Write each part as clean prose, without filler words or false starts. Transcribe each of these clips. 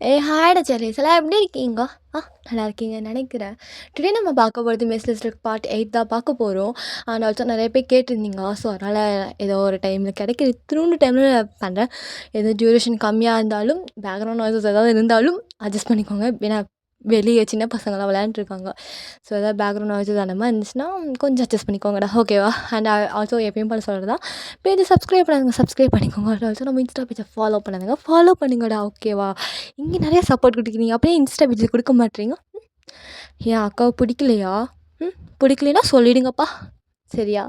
ஹாய்டா செல்லீஸ் எல்லாம் எப்படி இருக்கீங்க? நல்லா இருக்கீங்கன்னு நினைக்கிறேன். டுடே நம்ம பார்க்க போகிறது மெஸ் லிஸ்ட் பார்ட் 8 தான் பார்க்க போகிறோம். அண்ட் ஆல்சோ நிறைய பேர் கேட்டிருந்தீங்க. ஸோ அதனால் ஏதோ ஒரு டைமில் கிடைக்கிற இத்தினூண்டு டைமில் பண்ணுறேன். எது டியூரேஷன் கம்மியாக இருந்தாலும் பேக்ரவுண்ட் நாய்ஸஸ் ஏதாவது இருந்தாலும் அட்ஜஸ்ட் பண்ணிக்கோங்க. ஏன்னா வெளியே சின்ன பசங்களாம் விளையாண்டுருக்காங்க. ஸோ ஏதாவது பேக்ரவுண்ட் நாய்ஸஸ் அந்த மாதிரி இருந்துச்சுன்னா கொஞ்சம் அட்ஜஸ்ட் பண்ணிக்கோங்கடா, ஓகேவா? அண்ட் ஆல்சோ எப்பயும் போல சொல்கிறது தான், பேஜை சப்ஸ்கிரைப் பண்ணாதுங்க, சப்ஸ்கிரைப் பண்ணிக்கோங்க. ஆல்சோ நம்ம இன்ஸ்டா பேஜை ஃபாலோ பண்ணாதுங்க, ஃபாலோ பண்ணுங்கடா, ஓகேவா? இங்கே நிறைய சப்போர்ட் கொடுக்குறீங்க, அப்படியே இன்ஸ்டா பேஜில் கொடுக்க மாட்டீங்க. என் அக்காவை பிடிக்கலையா? பிடிக்கலைன்னா சொல்லிவிடுங்கப்பா, சரியா?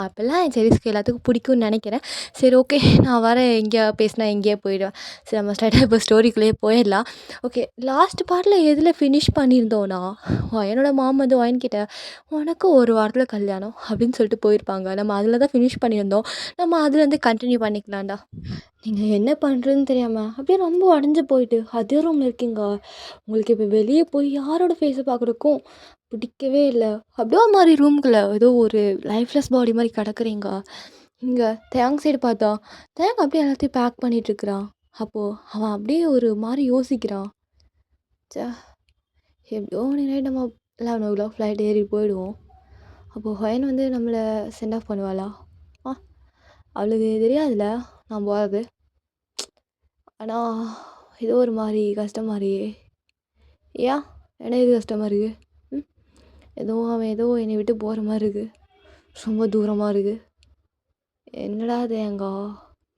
அப்போல்லாம் என் செரிஸ்க்கு எல்லாத்துக்கும் பிடிக்கும்னு நினைக்கிறேன். சரி, ஓகே, நான் வரேன். எங்கேயா பேசினா எங்கேயே போயிடுவேன். சரி, நம்ம ஸ்ட்ரைட்டாக இப்போ ஸ்டோரிக்குள்ளேயே போயிடலாம். ஓகே, லாஸ்ட் பார்ட்டில் எதில் ஃபினிஷ் பண்ணியிருந்தோன்னா, என்னோடய மாம் வந்து கிட்ட உனக்கு ஒரு வாரத்தில் கல்யாணம் அப்படின்னு சொல்லிட்டு போயிருப்பாங்க. நம்ம அதில் தான் ஃபினிஷ் பண்ணியிருந்தோம். நம்ம அதுலேருந்து கண்டினியூ பண்ணிக்கலாம்டா. நீங்கள் என்ன பண்ணுறதுன்னு தெரியாமல் அப்படியே ரொம்ப உடஞ்சி போயிட்டு அதே ரூமில் இருக்கீங்க. உங்களுக்கு இப்போ வெளியே போய் யாரோட ஃபேஸை பார்க்குறதுக்கும் பிடிக்கவே இல்லை. அப்படியே ஒரு மாதிரி ரூம்குள்ளே ஏதோ ஒரு லைஃப்லெஸ் பாடி மாதிரி கிடக்குறீங்க. இங்கே தேங்க் சைடு பார்த்தா தேங்க் அப்படியே எல்லாத்தையும் பேக் பண்ணிகிட்ருக்குறான். அப்போது அவன் அப்படியே ஒரு மாதிரி யோசிக்கிறான். சே, எப்படியோ நைட் நம்ம 11 o'clock ஃப்ளைட் ஏறி போயிடுவோம். அப்போது ஹொயன் வந்து நம்மளை சென்ட் ஆஃப் பண்ணுவாளா? அவளுக்கு தெரியாதுல்ல நான் போகிறது. ஆனால் ஏதோ ஒரு மாதிரி கஷ்டமாக இருக்கே. ஏன் என்ன இது கஷ்டமாக இருக்குது? ஏதோ அவன் ஏதோ என்னை விட்டு போகிற மாதிரி இருக்குது. ரொம்ப தூரமாக இருக்குது. என்னடா தேங்கா,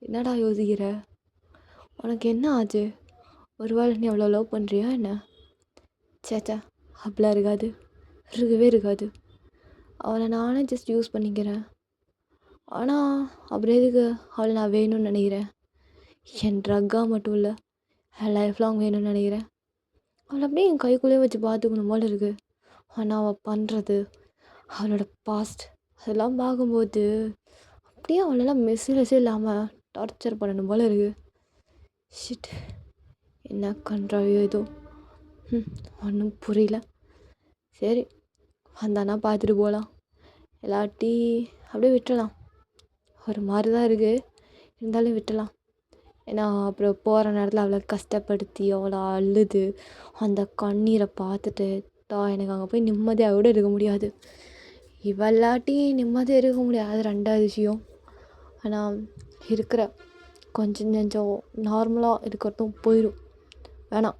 என்னடா யோசிக்கிற? உனக்கு என்ன ஆச்சு? ஒருவேளை நீ அவ்வளோ லவ் பண்ணுறியா என்ன? சேச்சா, அப்படிலாம் இருக்காது, இருக்கவே இருக்காது. அவளை நானே ஜஸ்ட் யூஸ் பண்ணிக்கிறேன். ஆனால் அப்புறம் எதுக்கு அவளை நான் வேணும்னு நினைக்கிறேன்? என் ட்ரக்காக மட்டும் இல்லை, என் லைஃப் லாங் வேணும்னு நினைக்கிறேன். அவளை அப்படியே என் கைக்குள்ளேயே வச்சு பார்த்துக்கணும் போல இருக்குது. ஆனால் அவள் பண்ணுறது, அவளோட பாஸ்ட், அதெல்லாம் பார்க்கும்போது அப்படியே அவளெல்லாம் மெஸ்ஸிலஸே இல்லாமல் டார்ச்சர் பண்ணணும் போல இருக்குது. ஷிட், என்ன கன்றாவியோ ஏதோ ஒன்றும் புரியல. சரி, வந்தானா பார்த்துட்டு போகலாம், இல்லாட்டி அப்படியே விட்டுடலாம். ஒரு மாதிரி தான் இருக்குது, இருந்தாலும் விட்டுடலாம். ஏன்னா அப்புறம் போகிற நேரத்தில் அவளை கஷ்டப்படுத்தி அவளை அழுது அந்த கண்ணீரை பார்த்துட்டு தான் எனக்கு அங்கே போய் நிம்மதியாக கூட இருக்க முடியாது. இவளாட்டி நிம்மதியாக இருக்க முடியாது, ரெண்டாவது விஷயம். ஆனால் இருக்கிற கொஞ்சம் நார்மலாக இருக்கிறதும் போயிடும். வேணாம்,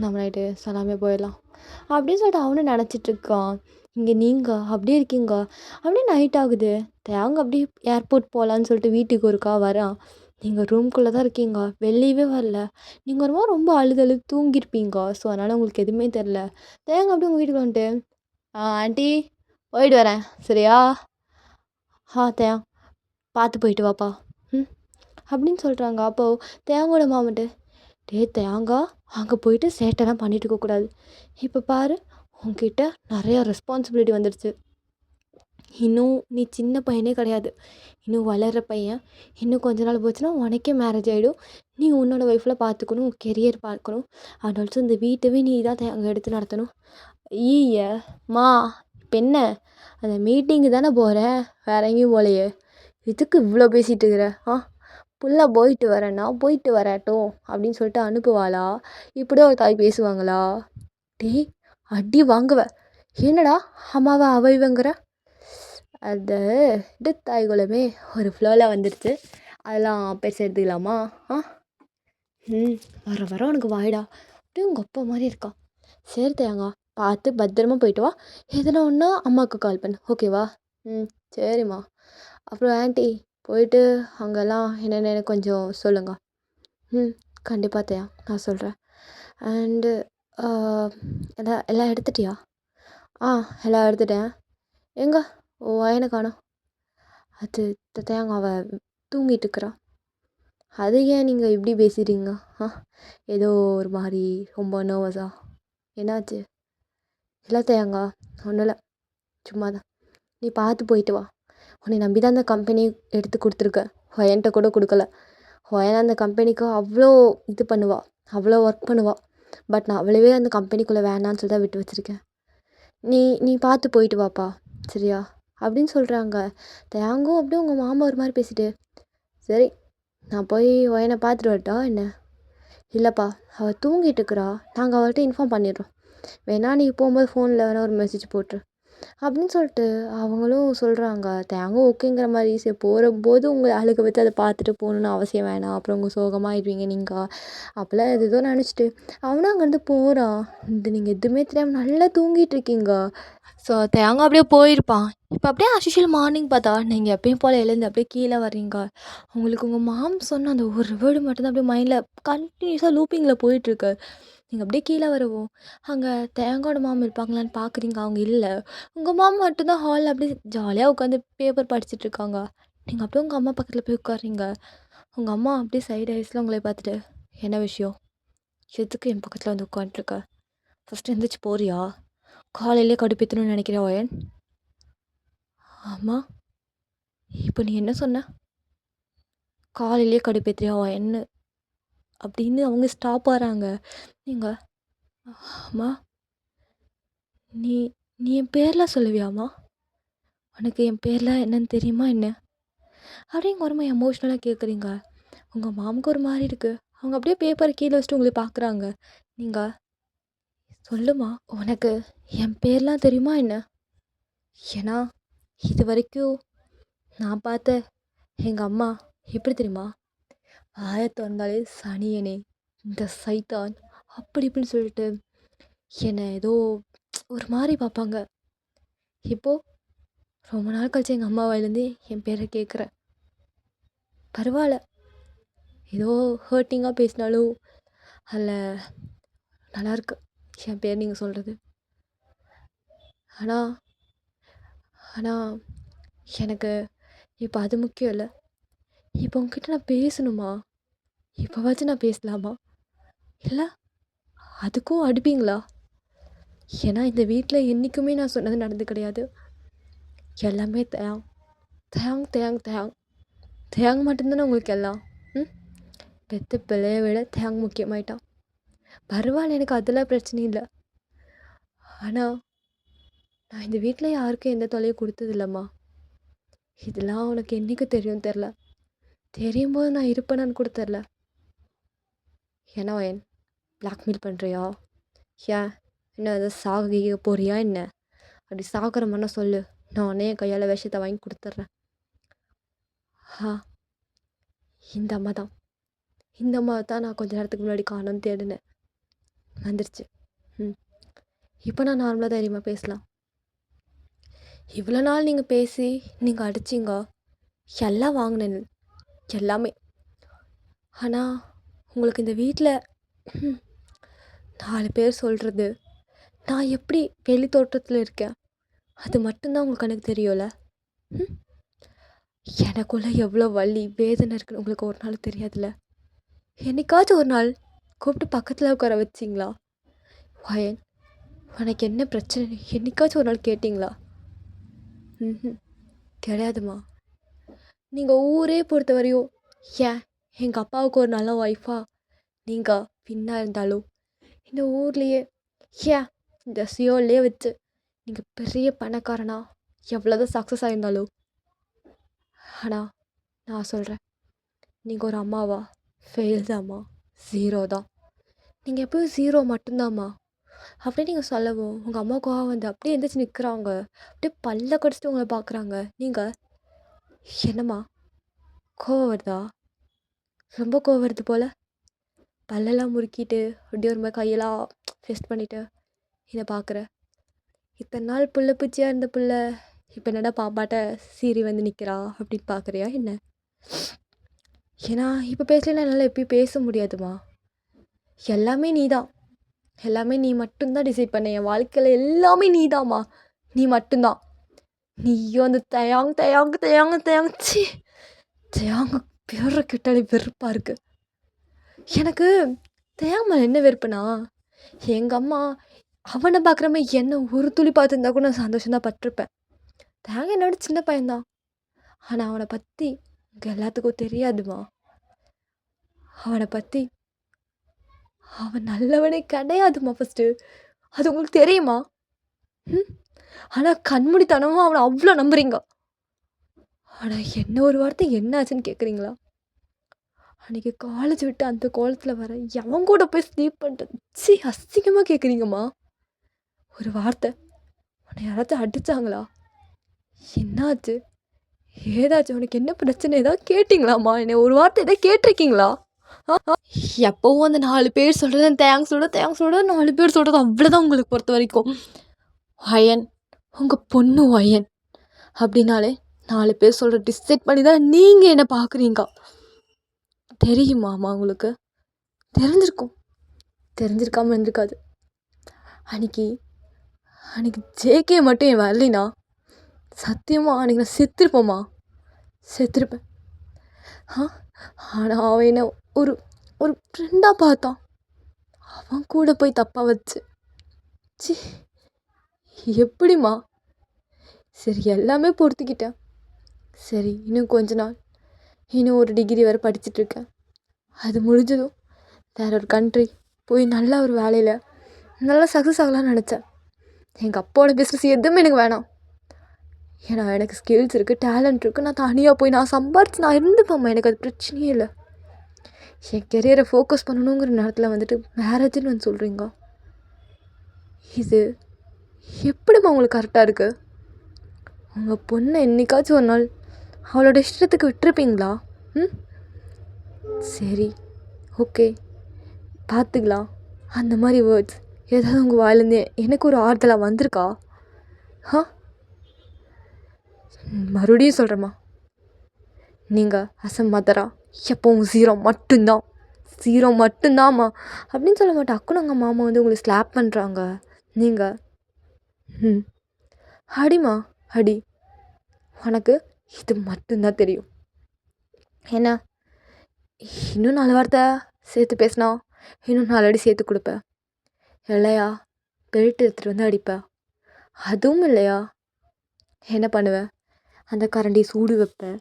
நம்ம நைட்டு சொல்லாமே போயிடலாம் அப்படின்னு சொல்லிட்டு அவனும் நினச்சிட்ருக்கான். இங்கே நீங்கள் அப்படியே இருக்கீங்க. அப்படியே நைட் ஆகுது. தேங்க அப்படியே ஏர்போர்ட் போகலான்னு சொல்லிட்டு வீட்டுக்கு ஒருக்கா வரான். நீங்கள் ரூம்குள்ளே தான் இருக்கீங்க, வெளியவே வரல. நீங்கள் ஒரு மாதிரி ரொம்ப அழுது தூங்கியிருப்பீங்க. ஸோ அதனால் உங்களுக்கு எதுவுமே தெரில. தேங்க அப்படியே உங்கள் வீட்டுக்கு வந்துட்டு, ஆண்டி போயிட்டு வரேன், சரியா? தேங் பார்த்து போயிட்டு வாப்பா அப்படின்னு சொல்கிறாங்க. அப்போது தேங்கோட மாமன்ட்டு, தேங்கா அங்கே போயிட்டு சேட்டைலாம் பண்ணிட்டு இருக்கக்கூடாது. இப்போ பாரு, உங்ககிட்ட நிறையா ரெஸ்பான்சிபிலிட்டி வந்துடுச்சு. இன்னும் நீ சின்ன பையனே கிடையாது, இன்னும் வளர்கிற பையன். இன்னும் கொஞ்ச நாள் போச்சுன்னா உனக்கே மேரேஜ் ஆகிடும். நீ உன்னோட ஒய்ஃபில் பார்த்துக்கணும், கெரியர் பார்க்கணும். அண்ட் ஆல்சோ இந்த வீட்டவே நீ தான் அங்கே எடுத்து நடத்தணும். மா, இப்போ என்ன, அந்த மீட்டிங்கு தானே போகிறேன், வேற எங்கேயும் போகலையே. இதுக்கு இவ்வளோ பேசிகிட்டு இருக்கிற? புள்ள போயிட்டு வரேன்னா போயிட்டு வரட்டும் அப்படின்னு சொல்லிட்டு அனுப்புவாளா? இப்படியே ஒரு தாய் பேசுவாங்களா? அடி வாங்குவ. என்னடா அம்மாவை இவங்கிற? அது தாய் குலமே ஒரு ஃப்ளோவில் வந்துடுச்சு, அதெல்லாம் பெருசு எடுத்துக்கலாமா? வர வர உனக்கு வாயிடா, அப்படியே உங்கள் அப்பா மாதிரி இருக்கா. சரி தேங்க, பார்த்து பத்திரமா போயிட்டு வா. எதுனா ஒன்றா அம்மாவுக்கு கால் பண்ணு, ஓகேவா? சரிம்மா. அப்புறம் ஆண்டி போயிட்டு அங்கெல்லாம் என்னென்னு எனக்கு கொஞ்சம் சொல்லுங்கள். கண்டிப்பாக தேயா, நான் சொல்கிறேன். அண்டு எல்லாம் எடுத்துட்டியா? எல்லாம் எடுத்துட்டேன். எங்கே வயனை காணோம்? அது தேங்க அவள் தூங்கிட்டு இருக்கிறா. அது ஏன் நீங்கள் இப்படி பேசுகிறீங்க? ஏதோ ஒரு மாதிரி ரொம்ப நர்வஸா? என்னாச்சு? இல்லை தேங்க, ஒன்றும் இல்லை, சும்மா தான். நீ பார்த்து போயிட்டு வா. உன்னை நம்பி தான் அந்த கம்பெனி எடுத்து கொடுத்துருக்கேன், ஹொயன்ட்ட கூட கொடுக்கல. ஹொயன் அந்த கம்பெனிக்கு அவ்வளோ இது பண்ணுவாள், அவ்வளோ ஒர்க் பண்ணுவாள். பட் நான் அவ்வளவே அந்த கம்பெனிக்குள்ளே வேணான்னு சொல்லி தான் விட்டு வச்சுருக்கேன். நீ பார்த்து போயிட்டு வாப்பா, சரியா? அப்படின்னு சொல்கிறாங்க. தேங்கும் அப்படியே உங்கள் மாமா ஒரு மாதிரி பேசிட்டு, சரி நான் போய் ஹொயனை பார்த்துட்டு வரட்டா என்ன? இல்லைப்பா, அவள் தூங்கிட்டு இருக்கிறா. நாங்கள் அவள்கிட்ட இன்ஃபார்ம் பண்ணிடுறோம். வேணா நீ போகும்போது ஃபோனில் வேணா ஒரு மெசேஜ் போட்டுரு அப்படின்னு சொல்லிட்டு அவங்களும் சொல்கிறாங்க. தேங்கும் ஓகேங்கிற மாதிரி. சரி போகும்போது உங்களை அழுக வச்சு அதை பார்த்துட்டு போகணுன்னு அவசியம் வேணாம். அப்புறம் உங்கள் சோகமாகிடுவீங்க நீங்கள். அப்போல்லாம் எது ஏதோ நினச்சிட்டு அவனும் அங்கேருந்து போகிறான். இது நீங்கள் எதுவுமே தெரியாமல் நல்லா தூங்கிட்டு இருக்கீங்க. ஸோ தேங்காய் அப்படியே போயிருப்பான். இப்போ அப்படியே அஸ்யூஷுவல் மார்னிங் பார்த்தா நீங்கள் எப்பயும் போல் எழுந்து அப்படியே கீழே வர்றீங்க. உங்களுக்கு உங்கள் மாம் சொன்ன அந்த ஒரு வேர்டு மட்டும்தான் அப்படியே மைண்டில் கண்டினியூஸாக லூப்பிங்கில் போயிட்டுருக்கு. நீங்கள் அப்படியே கீழே வரவும் அங்கே தேங்காயோட மாம் இருப்பாங்களான்னு பார்க்குறீங்க. அவங்க இல்லை. உங்கள் மாம் மட்டும்தான் ஹாலில் அப்படியே ஜாலியாக உட்காந்து பேப்பர் படிச்சுட்டு இருக்காங்க. நீங்கள் அப்படியே உங்கள் அம்மா பக்கத்தில் போய் உட்கார்றீங்க. உங்கள் அம்மா அப்படியே சைடு ஐஸில் உங்களை பார்த்துட்டு, என்ன விஷயம், எதுக்கு என் பக்கத்தில் வந்து உட்காந்துருக்க, ஃபஸ்ட்டு எந்திரிச்சு போறியா, காலையிலே கடுப்பேற்றணும்னு நினைக்கிறியா ஒயன்? ஆமாம். இப்போ நீ என்ன சொன்ன, காலையிலேயே கடுப்பேற்றுறியா ஒயன்னு அப்படின்னு அவங்க ஸ்டாப் ஆகிறாங்க. நீங்கள், அம்மா நீ நீ என் பேர்லாம் சொல்லுவியாம்மா, உனக்கு என் பேர்லாம் என்னன்னு தெரியுமா என்ன அப்படிங்க ஒரு மாதிரி எமோஷ்னலாக கேட்குறீங்க. உங்கள் மாமுக்கு ஒரு மாதிரி இருக்குது. அவங்க அப்படியே பேப்பரை கீழே வச்சுட்டு உங்களை பார்க்குறாங்க. நீங்கள், சொல்லுமா, உனக்கு என் பேர்லாம் தெரியுமா என்ன? ஏன்னா இது வரைக்கும் நான் பார்த்த எங்கள் அம்மா எப்படி தெரியுமா, வாயை திறந்தாலே சனியனே, இந்த சைத்தான், அப்படி இப்படின்னு சொல்லிட்டு என்னை ஏதோ ஒரு மாதிரி பார்ப்பாங்க. இப்போது ரொம்ப நாள் கழிச்சு எங்கள் அம்மா வாயிலேருந்து என் பேரை கேட்குறேன். பரவாயில்ல, ஏதோ ஹர்ட்டிங்காக பேசினாலும் அதில் நல்லாயிருக்கு என் பேர் நீங்கள் சொல்கிறது. ஆனால் ஆனால் எனக்கு இப்போ அது முக்கியம் இல்லை. இப்போ உங்ககிட்ட நான் பேசணுமா, இப்போவாச்சும் நான் பேசலாமா, இல்லை அதுக்கும் அடிப்பீங்களா? ஏன்னா இந்த வீட்டில் என்றைக்குமே நான் சொன்னது நடந்து கிடையாது. எல்லாமே தேங் தேங் தேங் தேங் தேங் மட்டும்தானே உங்களுக்கு எல்லாம். பெற்ற பிள்ளைய விட தேங் முக்கியமாயிட்டான். பரவாயில்ல, எனக்கு அதெல்லாம் பிரச்சனை இல்லை. ஆனால் நான் இந்த வீட்டில் யாருக்கும் எந்த தொல்லையும் கொடுத்ததில்லம்மா. இதெல்லாம் உனக்கு என்றைக்கு தெரியும் தெரில. தெரியும் போது நான் இருப்பேனான்னு கூட தெரில. ஏன்னா என் பிளாக்மெயில் பண்ணுறியா, ஏன் என்ன எதாவது சாக போறியா என்ன? அப்படி சாகிற மாதிரி சொல்லு, நானே என் கையால் விஷத்தை வாங்கி கொடுத்துட்றேன். இந்த அம்மா தான், இந்த அம்மா தான் நான் கொஞ்ச நேரத்துக்கு முன்னாடி காணோன்னு தேடினேன். வந்துருச்சு. இப்போ நான் நார்மலாக தைரியமாக பேசலாம். இவ்வளோ நாள் நீங்கள் பேசி நீங்கள் அடிச்சிங்க, எல்லாம் வாங்கினேன் எல்லாமே. ஆனால் உங்களுக்கு இந்த வீட்டில் 4 பேர் சொல்கிறது நான் எப்படி வெளி தோற்றத்தில் இருக்கேன் அது மட்டும்தான் உங்களுக்கு எனக்கு தெரியும்ல. எனக்குள்ளே எவ்வளோ வலி வேதனை இருக்குன்னு உங்களுக்கு ஒரு நாள் தெரியாதுல்ல. என்னைக்காச்சும் ஒரு நாள் கூப்பிட்டு பக்கத்தில் உட்கார வச்சிங்களா, வயன் உனக்கு என்ன பிரச்சனை என்னைக்காச்சும் ஒரு நாள் கேட்டிங்களா? கிடையாதுமா. நீங்கள் ஊரே பொறுத்த வரையும் ஏன் எங்கள் அப்பாவுக்கு ஒரு நல்ல ஒய்ஃபாக நீங்கள் பின்னா இருந்தாலும், இந்த ஊர்லேயே ஏன் இந்த சியோல்லே வச்சு நீங்கள் பெரிய பணக்காரனா எவ்வளோதான் சக்ஸஸ் ஆகிருந்தாலும், ஆனால் நான் சொல்கிறேன், நீங்கள் ஒரு அம்மாவா ஃபெயில் தாம்மா, 0 தான். நீங்கள் எப்போயும் 0 மட்டும்தாம்மா அப்படியே நீங்கள் சொல்லவும் உங்கள் அம்மா கோவம் வந்து அப்படியே எந்திரிச்சு நிற்கிறாங்க. அப்படியே பல்ல கடிச்சிட்டு உங்களை பார்க்குறாங்க. நீங்கள், என்னம்மா கோவம் வருதா, ரொம்ப கோவம் வருது போல், பல்லெல்லாம் முறுக்கிட்டு அப்படியே ஒரு மாதிரி கையெல்லாம் ஃபெஸ்ட் பண்ணிவிட்டு இதை பார்க்குற. இத்தனை நாள் புள்ள பூச்சியாக இருந்த புள்ள இப்போ என்னடா பாப்பாட்ட சீறி வந்து நிற்கிறா அப்படின்னு பார்க்குறியா என்ன? ஏன்னா இப்போ பேசலாம், என்னால் எப்பயும் பேச முடியாதுமா. எல்லாமே நீ தான், எல்லாமே நீ மட்டும்தான் டிசைட் பண்ண. என் வாழ்க்கையில் எல்லாமே நீ தாம்மா, நீ மட்டும்தான். நீயும் அந்த தயாங் தயாங் தயாங் தயாங் சி தயாங்க பேர கிட்டாலே வெறுப்பாக இருக்குது எனக்கு. தயாங் மேலே என்ன வெறுப்புனா, எங்கள் அம்மா அவனை பார்க்குறமே என்ன ஒரு துளி பார்த்துருந்தா கூட நான் சந்தோஷம்தான் பட்டிருப்பேன். தயாங் என்னோட சின்ன பையன்தான். ஆனால் அவனை பற்றி இங்கே எல்லாத்துக்கும் தெரியாதுமா. அவனை பற்றி அவன் நல்லவனே கிடையாதுமா ஃபஸ்ட்டு, அது உங்களுக்கு தெரியுமா? ஆனால் கண்மூடித்தனமாக அவனை அவ்வளோ நம்புறீங்க. ஆனால் என்ன ஒரு வார்த்தை என்ன ஆச்சுன்னு கேட்குறீங்களா? அன்றைக்கி காலேஜ் விட்டு அந்த கோலத்தில் வர எவன் கூட போய் ஸ்லீப் பண்ணிட்டு அசிங்கமாக கேட்குறீங்கம்மா. ஒரு வார்த்தை உன்னை யாராச்சும் அடித்தாங்களா? என்னாச்சு? ஏதாச்சும் உனக்கு என்ன பிரச்சனை? ஏதாவது கேட்டிங்களாம்மா? என்னை ஒரு வார்த்தை எதாவது கேட்டிருக்கீங்களா? எப்போவும் அந்த 4 பேர் சொல்கிறது தேங்க்ஸ் சொல்ல 4 பேர் சொல்கிறது அவ்வளோதான் உங்களுக்கு பொறுத்த வரைக்கும். அயன் உங்கள் பொண்ணு அயன் அப்படின்னாலே 4 பேர் சொல்கிற டிசைட் பண்ணி தான் நீங்கள் என்னை பார்க்குறீங்க. தெரியுமாம்மா உங்களுக்கு? தெரிஞ்சிருக்கும். தெரிஞ்சிருக்காமல் இருந்திருக்காது. அன்றைக்கி ஜேகே மட்டும் என் வரலினா சத்தியமாக அன்றைக்கி நான் செத்துருப்பேன். ஆனால் அவன் என்ன ஒரு ஒரு ஃப்ரெண்டாக பார்த்தான். அவன் கூட போய் தப்பாக வச்சு எப்படிம்மா? சரி எல்லாமே பொறுத்துக்கிட்டேன். சரி இன்னும் கொஞ்ச நாள், இன்னும் ஒரு டிகிரி வேறு படிச்சுட்ருக்கேன். அது முடிஞ்சதும் வேற ஒரு கண்ட்ரி போய் நல்ல ஒரு வேலையில் நல்லா சக்ஸஸ் ஆகலாம்னு நினச்சேன். எங்கள் அப்பாவோட பிஸ்னஸ் எதுவுமே எனக்கு வேணாம். ஏன்னா எனக்கு ஸ்கில்ஸ் இருக்குது, டேலண்ட் இருக்குது. நான் தனியாக போய் நான் சம்பாரிச்சு நான் இருந்துப்பேம்மா. எனக்கு அது பிரச்சனையே இல்லை. என் கெரியரை ஃபோக்கஸ் பண்ணணுங்கிற நேரத்தில் வந்துட்டு மேரேஜுன்னு வந்து சொல்கிறீங்க. இது எப்படிம்மா உங்களுக்கு கரெக்டாக இருக்குது? உங்கள் பொண்ணை என்றைக்காச்சும் ஒரு நாள் அவளோட இஷ்டத்துக்கு விட்டுருப்பீங்களா? சரி ஓகே பார்த்துக்கலாம். அந்த மாதிரி வேர்ட்ஸ் ஏதாவது உங்கள் வாயிலேருந்து எனக்கு ஒரு ஆறுதலாக வந்திருக்கா? மறுபடியும் சொல்கிறேம்மா, நீங்கள் அஸ் அ மதரா எப்போவும் 0 மட்டும்தாம்மா அப்படின்னு சொல்ல மாட்டேன். அக்குன்னு உங்கள் மாமா வந்து உங்களை ஸ்லாப் பண்ணுறாங்க. நீங்கள் அடிம்மா அடி. உனக்கு இது மட்டும்தான் தெரியும். என்ன இன்னும் 4 வார்த்தை சேர்த்து பேசினா இன்னும் 4 அடி சேர்த்து கொடுப்பேன் இல்லையா? பெல்ட் எடுத்துகிட்டு வந்து அடிப்பேன். அதுவும் இல்லையா என்ன பண்ணுவேன்? அந்த கரண்டி சூடு வைப்பேன்,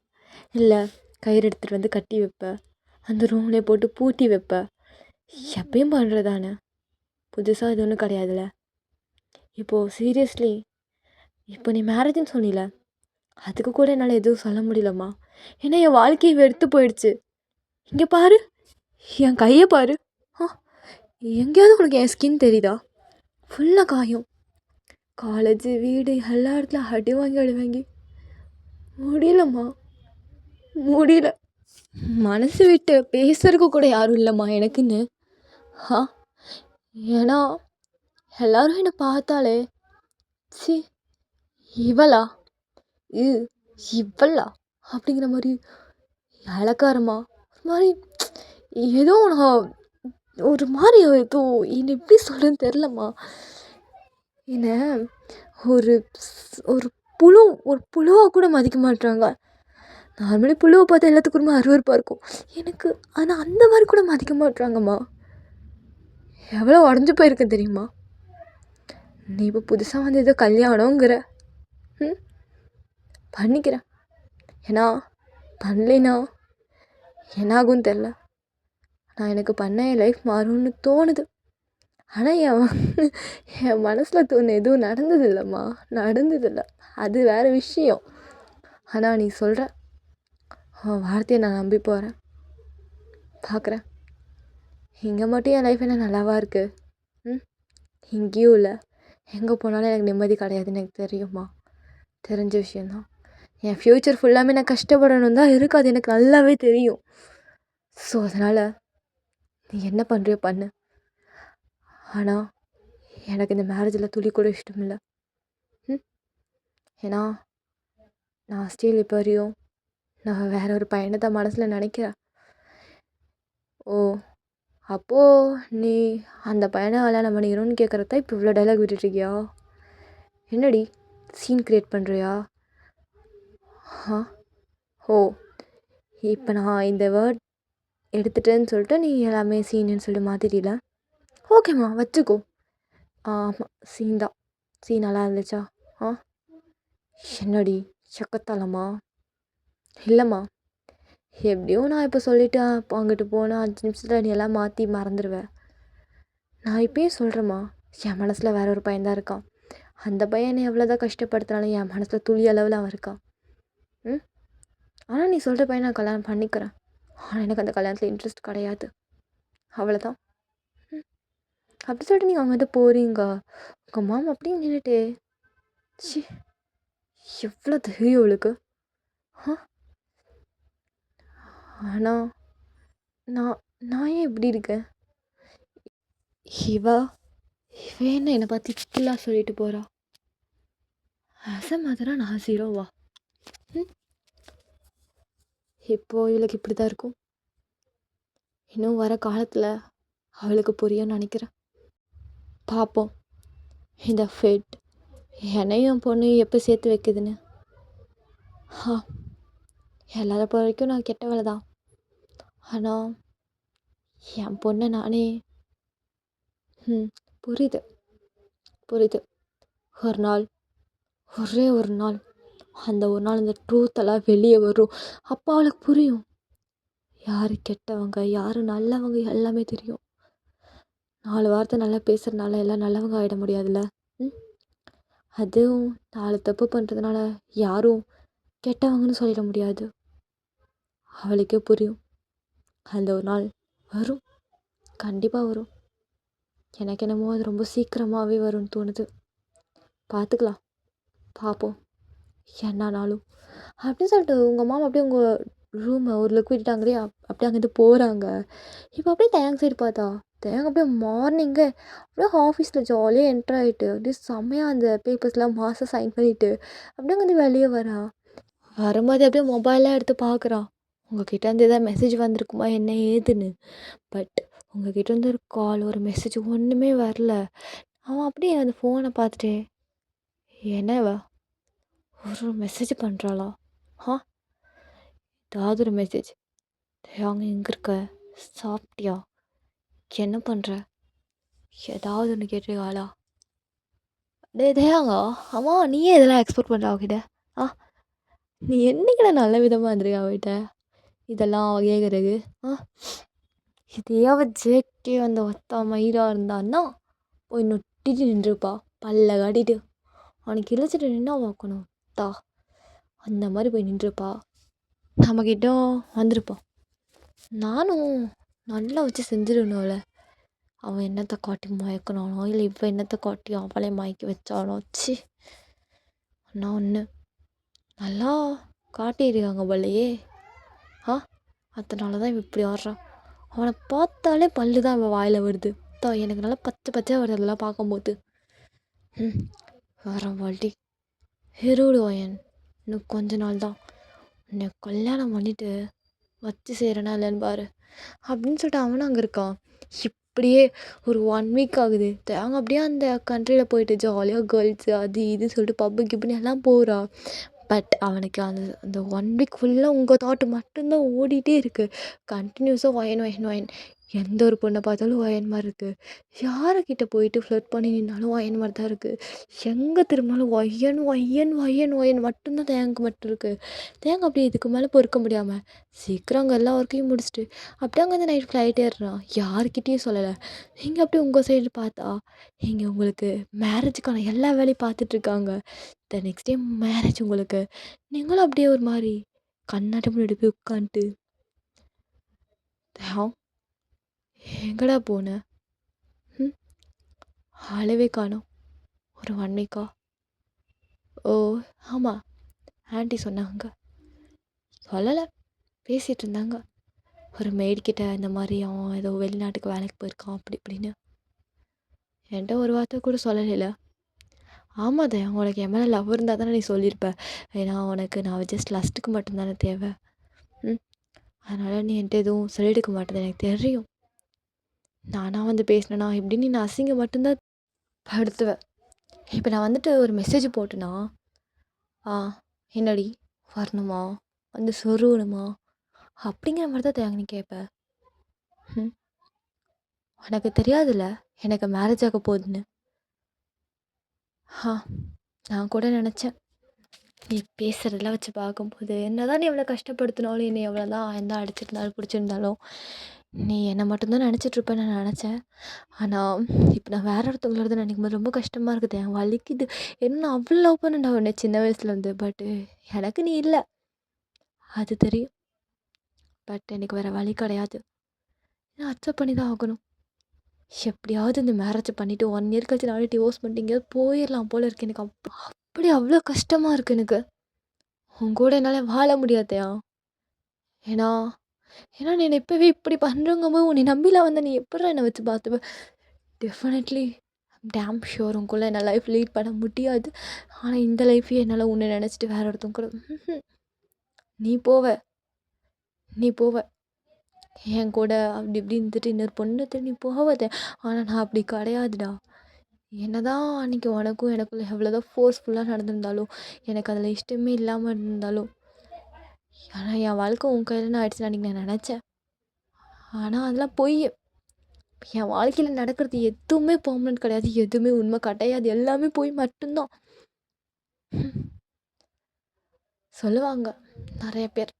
இல்லை கயிறு எடுத்துகிட்டு வந்து கட்டி வைப்பேன், அந்த ரூம்லேயே போட்டு பூட்டி வைப்பேன். எப்பயும் பண்ணுறதானே, புதுசாக இது ஒன்றும் கிடையாதுல்ல. இப்போது சீரியஸ்லி இப்போ நீ மேரேஜ்னு சொன்னில, அதுக்கு கூட என்னால் எதுவும் சொல்ல முடியலம்மா. ஏன்னா என் வாழ்க்கையை வெறுத்து போயிடுச்சு. இங்கே பாரு, என் கையை பாரு. எங்கேயாவது உனக்கு என் ஸ்கின் தெரியுதா? ஃபுல்லாக காயம். காலேஜு வீடு எல்லா இடத்துல அடி வாங்கி முடியலம்மா, முடியல. மனசு விட்டு பேசுறதுக்கு கூட யாரும் இல்லைம்மா எனக்குன்னு. ஏன்னா எல்லாரும் என்னை பார்த்தாலே இவளா அப்படிங்கிற மாதிரி அழகாரமா ஒரு மாதிரி ஏதோ நான் ஒரு மாதிரி ஏதோ என்னை எப்படி சொல்கிறேன்னு தெரிலம்மா. என்னை ஒரு புழுவாக கூட மதிக்க மாட்டுறாங்க. நார்மலி புழுவை பார்த்தா எல்லாத்துக்குமே அருவருப்பாக இருக்கும் எனக்கு, ஆனால் அந்த மாதிரி கூட மதிக்க மாட்டுறாங்கம்மா. எவ்வளோ உடஞ்சி போயிருக்கேன் தெரியுமா? நீ இப்போ புதுசாக வந்து ஏதோ கல்யாணங்கிற பண்ணிக்கிறேன். ஏன்னா பண்ணலைன்னா என்னாகும்னு தெரில. நான் எனக்கு பண்ண என் லைஃப் மாறும்னு தோணுது. ஆனால் என் மனசில் தோணு எதுவும் நடந்ததில்லை. அது வேறு விஷயம். ஆனால் நீ சொல்கிற வார்த்தையை நான் நம்பி போகிறேன், பார்க்குறேன். இங்கே மட்டும் என் லைஃப் என்ன நல்லாவா இருக்குது? இங்கேயும் இல்லை, எங்கே போனாலும் எனக்கு நிம்மதி கிடையாதுன்னு எனக்கு தெரியுமா, தெரிஞ்ச விஷயந்தான். என் ஃப்யூச்சர் ஃபுல்லாமே நான் கஷ்டப்படணும் தான் இருக்குது, அது எனக்கு நல்லாவே தெரியும். ஸோ அதனால் நீ என்ன பண்ணுறியோ பண்ணு. ஆனால் எனக்கு இந்த மேரேஜில் துளி கூட இஷ்டம் இல்லை. ஏன்னா நான் ஸ்டில் இப்போ வரையும் நான் வேற ஒரு பையனை தான் மனசில் நினைக்கிறேன். ஓ அப்போது நீ அந்த பையனை கல்யாணம் பண்ணிக்கணும்னு கேட்குறதா இப்போ இவ்வளோ டைலாக் விட்டுட்ருக்கியா? என்னடி சீன் க்ரியேட் பண்ணுறியா? ஓ இப்போ நான் இந்த வேர்ட் எடுத்துட்டேன்னு சொல்லிட்டு நீ எல்லாமே சீனுன்னு சொல்லிட்டு மாற்றிட்டீல. ஓகேம்மா வச்சுக்கோ. ஆமாம் சீன் தான். சீன் நல்லா இருந்துச்சா? என்னடி சக்கத்தலம்மா? இல்லைம்மா, எப்படியும் நான் இப்போ சொல்லிவிட்டு அங்கிட்டு போனால் 5 நிமிஷத்தில் நீ எல்லாம் மாற்றி மறந்துடுவேன். நான் இப்போயும் சொல்கிறேம்மா, என் மனசில் வேற ஒரு பையன்தான் இருக்கான். அந்த பையனை எவ்வளோதான் கஷ்டப்படுத்தினாலும் என் மனசில் துளி அளவில் அவன் இருக்கான். ஆனால் நீ சொல்கிற பையனை நான் கல்யாணம் பண்ணிக்கிறேன். ஆனால் எனக்கு அந்த கல்யாணத்தில் இன்ட்ரெஸ்ட் கிடையாது. அவ்வளோதான். ம். அப்படி சொல்லிட்டு நீங்கள் அங்கே வந்து போகிறீங்க. உங்கள் மாமா அப்படியே நின்றுட்டு, ச்சீ, எவ்வளோ தைரியம் இவளுக்கு. ஆ ஆனால் நான் நான் ஏன் இப்படி இருக்கேன்? இவ இவ என்ன என்னை பார்த்து இப்படிலாம் சொல்லிட்டு போகிறா? மதரா நான் ஜீரோவா? ம். இப்போ இவளுக்கு இப்படி தான் இருக்கும். இன்னும் வர காலத்தில் அவளுக்கு புரியும்னு நினைக்கிறேன். பார்ப்போம் இந்த ஃபேட் என்னையும் பொண்ணு எப்போ சேர்த்து வைக்குதுன்னு. ஆ எல்லாரை பொறுத்த வரைக்கும் நான் கெட்டவளை தான். ஆனால் என் பொண்ணை நானே புரியுது புரியுது. ஒரு நாள், ஒரே ஒரு நாள், அந்த ஒரு நாள் இந்த ட்ரூத்தெல்லாம் வெளியே வரும். அப்போ அவளுக்கு புரியும் யார் கெட்டவங்க யார் நல்லவங்க எல்லாமே தெரியும். 4 வார்த்தை நல்லா பேசுகிறதுனால எல்லாம் நல்லவங்க ஆகிட முடியாதுல்ல. ம் அதுவும் 4 தப்பு பண்ணுறதுனால யாரும் கெட்டவங்கன்னு சொல்லிட முடியாது. அவளுக்கே புரியும். அந்த ஒரு நாள் வரும், கண்டிப்பாக வரும். எனக்கு என்னமோ அது ரொம்ப சீக்கிரமாகவே வரும்னு தோணுது. பார்த்துக்கலாம், பார்ப்போம் என்னானாலும் அப்படின்னு சொல்லிட்டு உங்கள் மாமா அப்படியே உங்கள் ரூமை ஒரு லுக் விட்டுட்டாங்களே அப்படியே அங்கேருந்து போகிறாங்க. இப்போ அப்படியே தேங்க சைடு பார்த்தா தேங்க அப்படியே மார்னிங்கே அப்படியே ஆஃபீஸில் ஜாலியாக என்ட்ரு ஆகிட்டு அப்படியே செம்மையாக அந்த பேப்பர்ஸ்லாம் மாதம் சைன் பண்ணிவிட்டு அப்படியே அங்கேருந்து வெளியே வரா. வரும்போது அப்படியே மொபைலாக எடுத்து பார்க்குறான். உங்ககிட்ட இருந்து எதாவது மெசேஜ் வந்திருக்குமா என்ன ஏதுன்னு. பட் உங்ககிட்ட இருந்து ஒரு கால் ஒரு மெசேஜ் ஒன்றுமே வரல. அவன் அப்படியே அந்த ஃபோனை பார்த்துட்டு என்னவா ஒரு மெசேஜ் பண்ணுறாளா? ஆ ஏதாவது ஒரு மெசேஜ். அவங்க எங்கே இருக்க, சாப்பிட்டியா, என்ன பண்ணுற, ஏதாவது ஒன்று கேட்டிருக்காளா? தேயாங்க அம்மா நீயே இதெல்லாம் எக்ஸ்பெக்ட் பண்ணுற அவகிட்ட? ஆ நீ என்னைக்கிட நல்ல விதமாக இருந்திருக்க அவகிட்ட இதெல்லாம் அவ கேட்குறது? ஆ இதே அவள் ஜேக்கே அந்த ஒத்தா மயிராக இருந்தான்னா போய் நொட்டிட்டு நின்றுப்பா பல்ல காட்டிட்டு. அவனுக்கு இழைச்சிட்டு நின்னா பார்க்கணும் தா அந்த மாதிரி போய் நின்றுப்பா. நம்மக்கிட்ட வந்திருப்பான். நானும் நல்லா வச்சு செஞ்சிடணும் அவளை. அவன் என்னத்தை காட்டி மயக்கினானோ இல்லை இப்போ என்னத்தை காட்டி அவளே மயக்கி வச்சானோ. சி நான் ஒன்று நல்லா காட்டியிருக்காங்க போலையே. ஆ அதனால தான் இவன் இப்படி ஆடுறான். அவனை பார்த்தாலே பல்லு தான் அவன் வாயில் வருது. எனக்கு நல்லா பச்சை பச்சையாக வருது அதெல்லாம் பார்க்கும்போது. வர வாட்டி ஹீரோடுவாயன் இன்னும் கொஞ்ச நாள் தான் உன்னை கல்யாணம் பண்ணிவிட்டு வச்சு செய்கிறேன்னா இல்லைன்னு பாரு அப்படின்னு சொல்லிட்டு அவனும் அங்கே இருக்கான். இப்படியே ஒரு 1 வீக் ஆகுது. அவங்க அப்படியே அந்த கண்ட்ரியில் போயிட்டு ஜாலியாக கேர்ள்ஸு அது இதுன்னு சொல்லிட்டு பப்பு கிப்புன்னு எல்லாம் போகிறா. பட் அவனுக்கு அந்த அந்த 1 வீக் ஃபுல்லாக உங்கள் தாட்டு மட்டும்தான் ஓடிட்டே இருக்குது. கண்டினியூஸாக ஒயன் ஒயன் ஒயன். எந்த ஒரு பொண்ணை பார்த்தாலும் ஒயன் மாதிரி இருக்குது. யாருக்கிட்ட போயிட்டு ஃப்ளர்ட் பண்ணி நின்னாலும் ஒயன் மாதிரி தான் இருக்குது. எங்கே திரும்பினாலும் ஒயன் ஒயன் ஒயன் ஒயன் மட்டும்தான் தேங்கு மட்டும் இருக்குது. தேங்க அப்படியே இதுக்கு மேலே பொறுக்க முடியாமல் சீக்கிரம் அங்கே எல்லா ஒர்க்கையும் முடிச்சுட்டு அப்படியே அங்கே வந்து நைட் ஃப்ளைட் ஏறுறான். யாருக்கிட்டேயும் சொல்லலை. இங்கே அப்படியே உங்கள் சைடு பார்த்தா இங்கே உங்களுக்கு மேரேஜுக்கான எல்லா வேலையும் பார்த்துட்ருக்காங்க. நெக்ஸ்ட் டே மேரேஜ் உங்களுக்கு. நீங்களும் அப்படியே ஒரு மாதிரி கண்ணாட்டம் முன்னாடி போய் உட்காந்துட்டு எங்கடா போன ஆளவே காணோம் ஒரு 1 வீக்கா? ஓ ஆமாம் ஆண்டி சொன்னாங்க. சொல்லலை, பேசிகிட்டு இருந்தாங்க. ஒரு மெய்ட்கிட்ட இந்த மாதிரி அவன் ஏதோ வெளிநாட்டுக்கு வேலைக்கு போயிருக்கான் அப்படி இப்படின்னு. என்கிட்ட ஒரு வார்த்தை கூட சொல்லலைல. ஆமாம் தான் உனக்கு என் மேலே லவ் இருந்தால் தானே நீ சொல்லியிருப்ப. ஏன்னா உனக்கு நான் ஜஸ்ட் லஸ்ட்டுக்கு மட்டும்தானே தேவை. அதனால் நீ என்கிட்ட எதுவும் சொல்லிடுக்க மாட்டேது எனக்கு தெரியும். நானாக வந்து பேசினேன்னா எப்படின்னு நான் அசிங்க மட்டும்தான் படுத்துவேன். இப்போ நான் வந்துட்டு ஒரு மெசேஜ் போட்டேன்னா என்னடி வரணுமா வந்து சொருகணுமா அப்படிங்கிற மாதிரி தான் தேங்க நீ கேட்பேன். உனக்கு தெரியாதுல்ல எனக்கு மேரேஜ் ஆக போகுதுன்னு. நான் கூட நினச்சேன் நீ பேசுகிறதெல்லாம் வச்சு பார்க்கும்போது என்ன தான் நீ எவ்வளோ கஷ்டப்படுத்தினாலும் என்னை எவ்வளோ தான் எந்த அடிச்சிருந்தாலும் பிடிச்சிருந்தாலும் நீ என்னை மட்டும்தான் நினச்சிட்ருப்பேன்னு நான் நினச்சேன். ஆனால் இப்போ நான் வேறு ஒருத்தவங்களோட நினைக்கும் போது ரொம்ப கஷ்டமாக இருக்குது. என் வலிக்குது. என்ன அவ்வளோ லவ் பண்ணேன்டா உன்னை சின்ன வயசுலேருந்து. பட்டு எனக்கு நீ இல்லை அது தெரியும். பட் எனக்கு வேறு வழி கிடையாது. நான் அக்செப்ட் பண்ணி தான் ஆகணும். எப்படியாவது இந்த மேரேஜ் பண்ணிவிட்டு 1 இயர் கழிச்சு நானே டிவோர்ஸ் பண்ணிட்டு எங்கேயாவது போயிடலாம் போல இருக்கு எனக்கு. அப்படி அவ்வளோ கஷ்டமாக இருக்குது எனக்கு. உன் கூட என்னால் வாழ முடியாதயா. ஏன்னா ஏன்னா நீ என்னை இப்போவே இப்படி பண்ணுறங்கும்போது உன்னை நம்பிலாம் வந்து நீ எப்படிடா என்னை வச்சு பார்த்துப்ப. டெஃபினெட்லி டேம் ஷுர் உனக்குள்ள என்ன லைஃப் லீட் பண்ண முடியாது. ஆனால் இந்த லைஃப்பையே என்னால் உன்னை நினச்சிட்டு வேற ஒருத்தவங்க கூட நீ போவ நீ போவ என் கூட அப்படி இப்படி இருந்துட்டு இன்னொரு பொண்ணு தேடி நீ போகாத. ஆனால் நான் அப்படி கிடையாதுடா. என்னதான் அன்றைக்கி உனக்கும் எனக்குள்ள எவ்வளோதான் ஃபோர்ஸ்ஃபுல்லாக நடந்திருந்தாலும், எனக்கு அதில் இஷ்டமே இல்லாமல் இருந்தாலும், ஆனால் என் வாழ்க்கை உன் கையிலன்னு ஆயிடுச்சுன்னு அன்றைக்கி நான் நினச்சேன். ஆனால் அதெல்லாம் பொய். என் வாழ்க்கையில் நடக்கிறது எதுவுமே பெர்மனன்ட் கிடையாது. எதுவுமே உண்மை கிடையாது. எல்லாமே பொய் மட்டும்தான். சொல்லுவாங்க நிறைய பேர்,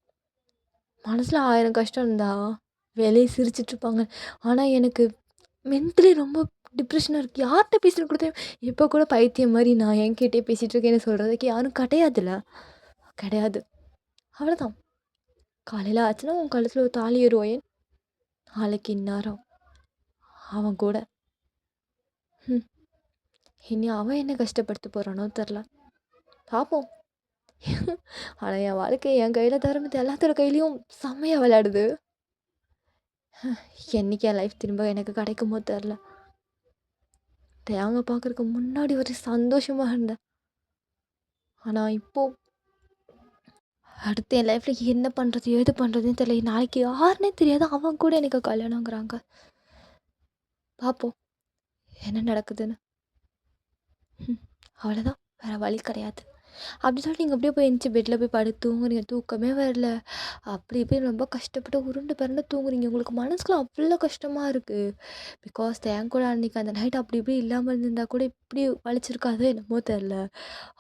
மனசில் 1000 கஷ்டம் இருந்தா வெளியே சிரிச்சிட்ருப்பாங்க. ஆனால் எனக்கு மென்டலி ரொம்ப டிப்ரெஷனாக இருக்குது. யார்கிட்ட பேசிட்டு கூட இப்போ கூட பைத்தியம் மாதிரி நான் என்கிட்டயே பேசிகிட்டு இருக்கேன்னு சொல்கிறதுக்கு யாரும் கிடையாதுல்ல. கிடையாது. அவ்வளோதான். காலையில் ஆச்சுன்னா உன் கழுத்தில் ஒரு தாலி ஏறுவோயேன். நாளைக்கு இந்நேரம் அவன் கூட இனி அவன் என்ன கஷ்டப்படுத்த போகிறானோ தெரில. பார்ப்போம். ஆனால் என் வாழ்க்கை என் கையில் தரமது எல்லாத்தோட கையிலையும் செம்மையாக விளையாடுது. என்றைக்கு என் லைஃப் திரும்ப எனக்கு கிடைக்குமோ தெரில. தேங்க பார்க்குறதுக்கு முன்னாடி ஒரு சந்தோஷமாக இருந்தேன். ஆனால் இப்போது அடுத்து என் லைஃப்பில் என்ன பண்ணுறது ஏது பண்ணுறதுன்னு தெரியல. நாளைக்கு யாருன்னே தெரியாது. அவன் கூட எனக்கு கல்யாணங்கிறாங்க. பார்ப்போம் என்ன நடக்குதுன்னு. அவ்வளோதான், வேறு வழி கிடையாது. அப்படி சொல்லிட்டு நீங்கள் அப்படியே போய் எந்திச்சி பெட்டில் போய் படுத்து தூங்குறீங்க. தூக்கமே வரல. அப்படி இப்படி ரொம்ப கஷ்டப்பட்டு உருண்டு பிறண்டு தூங்குறீங்க. உங்களுக்கு மனசுக்குள்ள அவ்வளோ கஷ்டமாக இருக்குது. பிகாஸ் என் கூட அன்றைக்கி அந்த நைட் அப்படி இப்படி இல்லாமல் இருந்திருந்தால் கூட இப்படி வலிச்சிருக்காதோ என்னமோ தெரில.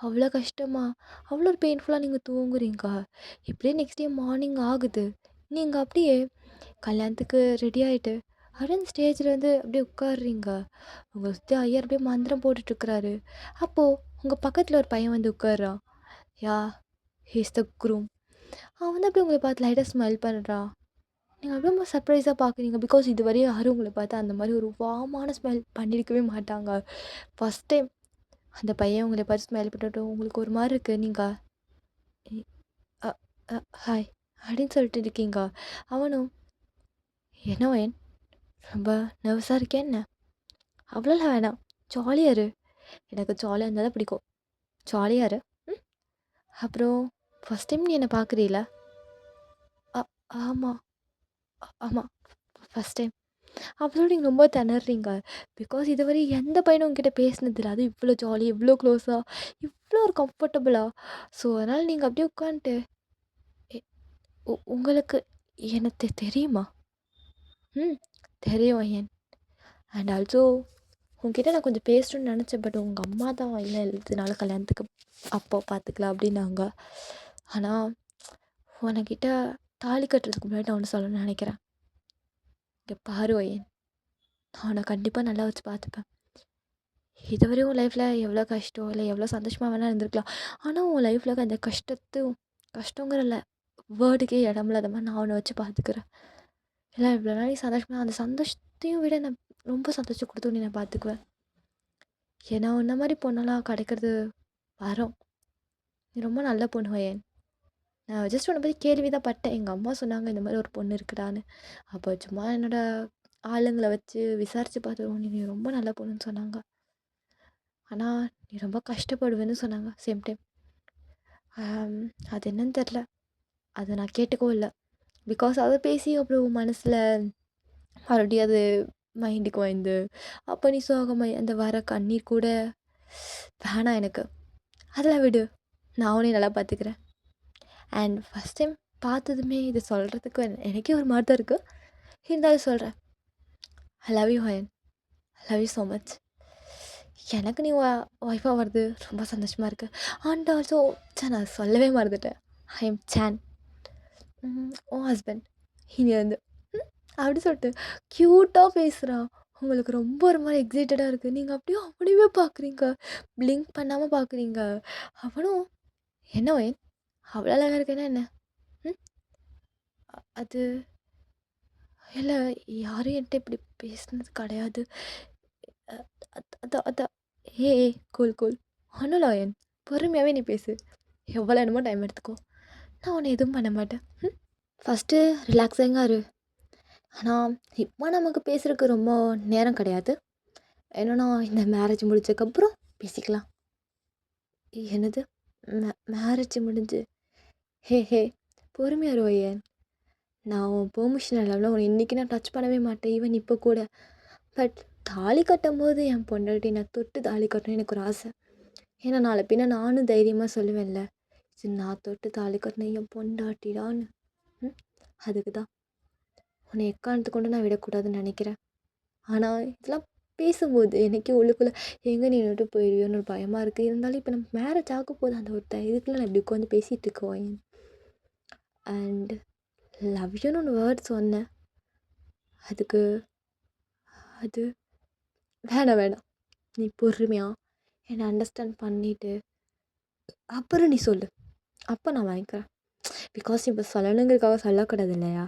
அவ்வளோ கஷ்டமாக அவ்வளோ ஒரு பெயின்ஃபுல்லாக நீங்கள் தூங்குறீங்க. இப்படியே நெக்ஸ்ட் டே மார்னிங் ஆகுது. நீங்கள் அப்படியே கல்யாணத்துக்கு ரெடி ஆகிட்டு அப்படியே ஸ்டேஜில் வந்து அப்படியே உட்காடுறீங்க. உங்களை சுற்றி ஐயர் அப்படியே மந்திரம் போட்டுட்ருக்குறாரு. அப்போது உங்கள் பக்கத்தில் ஒரு பையன் வந்து உட்கார்றான். யா ஹீஸ் த குரூம். அவன் வந்து அப்படியே உங்களை பார்த்து லைட்டாக ஸ்மைல் பண்ணுறான். நீங்கள் அப்படியே ரொம்ப சர்ப்ரைஸாக பார்க்குறீங்க. பிகாஸ் இதுவரையும் யாரும் உங்களை பார்த்து அந்த மாதிரி ஒரு வார்மான ஸ்மைல் பண்ணியிருக்கவே மாட்டாங்க. ஃபஸ்ட் டைம் அந்த பையன் உங்களை பார்த்து ஸ்மைல் பண்ணிட்டு உங்களுக்கு ஒரு மாதிரி இருக்குது. நீங்கள் ஹாய் அப்படின்னு சொல்லிட்டு இருக்கீங்க. அவனும் என்ன வயன் ரொம்ப நர்வஸாக இருக்கேன் என்ன, அவ்வளோலாம் வேணாம், ஜாலியாக இரு. எனக்கு ஜாலியாக இருந்தால் தான் பிடிக்கும். ஜாலியாக இரு. அப்புறம் ஃபஸ்ட் டைம் நீ என்னை பார்க்குறீல? ஆமாம் ஆமாம் ஃபஸ்ட் டைம். அப்போ நீங்கள் ரொம்ப திணறீங்க. பிகாஸ் இதுவரை எந்த பையனும் உங்ககிட்ட பேசினதில்ல. அது இவ்வளோ ஜாலி, இவ்வளோ க்ளோஸாக, இவ்வளோ ஒரு கம்ஃபர்டபுளாக. ஸோ அதனால் நீங்கள் அப்படியே உட்காந்துட்டு உங்களுக்கு எனக்கு தெரியுமா? தெரியும் ஐயன். அண்ட் ஆல்சோ உங்ககிட்ட நான் கொஞ்சம் பேசணும்னு நினச்சேன். பட் உங்கள் அம்மா தான் இல்லை இதனால கல்யாணத்துக்கு அப்போ பார்த்துக்கலாம் அப்படின்னாங்க. ஆனால் உனக்கிட்ட தாலி கட்டுறதுக்கு முன்னாடி நான் ஒன்று சொல்லணும்னு நினைக்கிறேன். இங்கே பாரு ஐயன், நான் உன்னை கண்டிப்பாக நல்லா வச்சு பார்த்துப்பேன். இதுவரையும் உன் லைஃப்பில் எவ்வளோ கஷ்டம் இல்லை எவ்வளோ சந்தோஷமாக வேணால் இருந்திருக்கலாம். ஆனால் உன் லைஃப்பில் அந்த கஷ்டங்கிற வேர்டுக்கே இடமில்லாத மாதிரி நான் உன்னை வச்சு பார்த்துக்கிறேன். இல்லை இவ்வளோ நாளைக்கு சந்தோஷமாக அந்த சந்தோஷத்தையும் விட நான் ரொம்ப சந்தோஷம் கொடுத்து நீ நான் பார்த்துக்குவேன். ஏன்னா உன்ன மாதிரி பொண்ணெல்லாம் கிடைக்கிறது வரோம். நீ ரொம்ப நல்ல பொண்ணு வயன். நான் ஜஸ்ட் உன்னை பற்றி கேள்வி தான் பட்டேன். எங்கள் அம்மா சொன்னாங்க இந்த மாதிரி ஒரு பொண்ணு இருக்குடான்னு. அப்போ சும்மா என்னோடய ஆளுங்களை வச்சு விசாரித்து பார்த்துருவோம். நீ ரொம்ப நல்ல பொண்ணுன்னு சொன்னாங்க. ஆனால் நீ ரொம்ப கஷ்டப்படுவேன்னு சொன்னாங்க சேம் டைம். அது என்னன்னு தெரில. அதை நான் கேட்டுக்கவும் இல்லை. பிகாஸ் அதை பேசி அப்புறம் மனசில் மறுபடியும் அது மைண்டுக்கு வந்து அப்போ நீ சோகமாக அந்த வர கண்ணீர் கூட வேணாம் எனக்கு. அதெல்லாம் விடு, நான் உன்னை நல்லா பார்த்துக்கிறேன். அண்ட் ஃபஸ்ட் டைம் பார்த்ததுமே இது சொல்கிறதுக்கு எனக்கே ஒரு மாதிரி தான் இருக்குது. இருந்தாலும் சொல்கிறேன், I love you Hayan. I love you so much. எனக்கு நீ ஒய்ஃபாக வருது ரொம்ப சந்தோஷமாக இருக்குது. அண்ட் ஆல்சோ நான் சொல்லவே மறந்துட்டேன். ஐ எம் சான், உன் ஹஸ்பண்ட் இங்கேருந்து அப்படி சொல்லிட்டு க்யூட்டாக பேசுகிறான். உங்களுக்கு ரொம்ப ஒரு மாதிரி எக்ஸைட்டடாக இருக்குது. நீங்கள் அப்படியே பார்க்குறீங்க, பிளிங்க் பண்ணாமல் பார்க்குறீங்க. அவனும் என்ன வயன் அவ்வளோ அழகாக இருக்கேன்னா என்ன, அது இல்ல, யாரும் என்ட்ட இப்படி பேசினது கிடையாது. அ அதான் அதான். ஏய் கூல் கூல். ஒன்னும் இல்ல ஒயன். பொறுமையாவே நீ பேசு. எவ்வளோ வேணுமோ டைம் எடுத்துக்கோ. நான் உன்ன எதுவும் பண்ண மாட்டேன். ஃபஸ்ட்டு ரிலாக்ஸிங்கா இரு. ஆனா, இப்போ நமக்கு பேசுறதுக்கு ரொம்ப நேரம் கிடையாது. என்னன்னா, இந்த மேரேஜ் முடிச்சதுக்கப்புறம் பேசிக்கலாம். என்னது? மேரேஜ் முடிஞ்சு ஹே ஹே பொறுமையா இரு ஒயன். நான் உன் பெர்மிஷன் இல்லாமல் உன்னை இன்றைக்கி நான் டச் பண்ணவே மாட்டேன். ஈவன் இப்போ கூட. பட் தாலி கட்டும்போது என் பொண்டாட்டி நான் தொட்டு தாலி கட்டணும்னு எனக்கு ஒரு ஆசை. ஏன்னா நாளை பின்ன நானும் தைரியமாக சொல்லுவேன்ல, சரி நான் தொட்டு தாலி கட்டினேன் என் பொண்டாட்டிடான்னு. அதுக்கு தான் உன்னை எக்காரணத்து கொண்டு நான் விடக்கூடாதுன்னு நினைக்கிறேன். ஆனால் இதெல்லாம் பேசும்போது எனக்கே உள்ளுக்குள்ளே எங்கே நீ விட்டு போயிடுவியோன்னு ஒரு பயமாக இருக்குது. இருந்தாலும் இப்போ நம்ம மேரேஜ் ஆக போது அந்த ஒரு இதுக்குள்ள நான் இப்படி உட்காந்து பேசிகிட்டு இருக்கோம். அண்ட் லவ் யூன்னு ஒன்று வேர்ட் சொன்னேன். அதுக்கு அது வேணாம் வேணாம். நீ பொறுமையா என்னை அண்டர்ஸ்டாண்ட் பண்ணிவிட்டு அப்புறம் நீ சொல்லு. அப்போ நான் வாங்கிக்கிறேன். பிகாஸ் இப்போ சொல்லணுங்கிறதுக்காக சொல்லக்கூடாது இல்லையா?